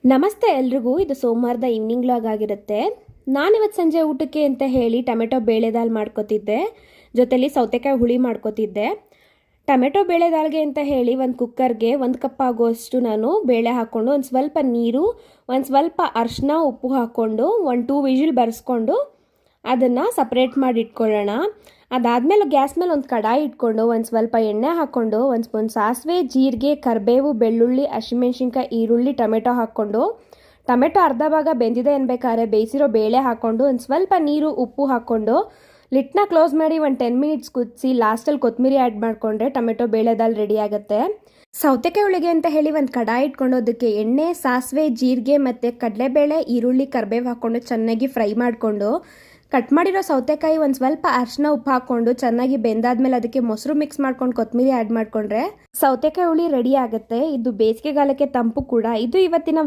ನಮಸ್ತೆ ಎಲ್ರಿಗೂ. ಇದು ಸೋಮವಾರದ ಈವ್ನಿಂಗ್ ವ್ಲಾಗ್ ಆಗಿರುತ್ತೆ. ನಾನಿವತ್ತು ಸಂಜೆ ಊಟಕ್ಕೆ ಅಂತ ಹೇಳಿ ಟೊಮೆಟೊ ಬೇಳೆ ದಾಲ್ ಮಾಡ್ಕೊತಿದ್ದೆ, ಜೊತೆಲಿ ಸೌತೆಕಾಯಿ ಹುಳಿ ಮಾಡ್ಕೊತಿದ್ದೆ. ಟೊಮೆಟೊ ಬೇಳೆ ದಾಲ್ಗೆ ಅಂತ ಹೇಳಿ ಒಂದು ಕುಕ್ಕರ್ಗೆ 1 ಕಪ್ ಆಗೋಷ್ಟು ನಾನು ಬೇಳೆ ಹಾಕ್ಕೊಂಡು ಒಂದು ಸ್ವಲ್ಪ ನೀರು, ಒಂದು ಸ್ವಲ್ಪ ಅರಿಶಿನ, ಉಪ್ಪು ಹಾಕ್ಕೊಂಡು 1-2 ವಿಜಿಲ್ ಬರೆಸ್ಕೊಂಡು ಅದನ್ನು ಸಪ್ರೇಟ್ ಮಾಡಿ ಇಟ್ಕೊಳ್ಳೋಣ. ಅದಾದಮೇಲೆ ಗ್ಯಾಸ್ ಮೇಲೆ ಒಂದು ಕಡಾಯಿ ಇಟ್ಕೊಂಡು ಒಂದು ಸ್ವಲ್ಪ ಎಣ್ಣೆ ಹಾಕ್ಕೊಂಡು ಒಂದು ಸ್ಪೂನ್ ಸಾಸಿವೆ, ಜೀರಿಗೆ, ಕರಿಬೇವು, ಬೆಳ್ಳುಳ್ಳಿ, ಹಸಿಮೆಣ್ಸಿನ್ಕಾಯಿ, ಈರುಳ್ಳಿ, ಟೊಮೆಟೊ ಹಾಕ್ಕೊಂಡು ಟೊಮೆಟೊ ಅರ್ಧ ಭಾಗ ಬೆಂದಿದೆ ಅನ್ಬೇಕಾದ್ರೆ ಬೇಯಿಸಿರೋ ಬೇಳೆ ಹಾಕ್ಕೊಂಡು ಒಂದು ಸ್ವಲ್ಪ ನೀರು, ಉಪ್ಪು ಹಾಕ್ಕೊಂಡು ಲಿಟ್ನ ಕ್ಲೋಸ್ ಮಾಡಿ ಒಂದು 10 ಮಿನಿಟ್ಸ್ ಕುದಿಸಿ ಲಾಸ್ಟಲ್ಲಿ ಕೊತ್ತಂಬರಿ ಆ್ಯಡ್ ಮಾಡಿಕೊಂಡ್ರೆ ಟೊಮೆಟೊ ಬೇಳೆ ದಾಲ್ ರೆಡಿ ಆಗುತ್ತೆ. ಸೌತೆಕಾಯಿ ಹುಳಿಗೆ ಅಂತ ಹೇಳಿ ಒಂದು ಕಡಾಯಿ ಇಟ್ಕೊಂಡು ಅದಕ್ಕೆ ಎಣ್ಣೆ, ಸಾಸಿವೆ, ಜೀರಿಗೆ ಮತ್ತು ಕಡಲೆಬೇಳೆ, ಈರುಳ್ಳಿ, ಕರಿಬೇವು ಹಾಕ್ಕೊಂಡು ಚೆನ್ನಾಗಿ ಫ್ರೈ ಮಾಡಿಕೊಂಡು ಕಟ್ ಮಾಡಿರೋ ಸೌತೆಕಾಯಿ ಒಂದು ಸ್ವಲ್ಪ ಅರಿಶಿನ, ಉಪ್ಪು ಹಾಕ್ಕೊಂಡು ಚೆನ್ನಾಗಿ ಬೆಂದಾದ್ಮೇಲೆ ಅದಕ್ಕೆ ಮೊಸರು ಮಿಕ್ಸ್ ಮಾಡ್ಕೊಂಡು ಕೊತ್ತಂಬರಿ ಆ್ಯಡ್ ಮಾಡಿಕೊಂಡ್ರೆ ಸೌತೆಕಾಯಿ ಹುಳಿ ರೆಡಿ ಆಗುತ್ತೆ. ಇದು ಬೇಸಿಗೆಗಾಲಕ್ಕೆ ತಂಪು ಕೂಡ. ಇದು ಇವತ್ತಿನ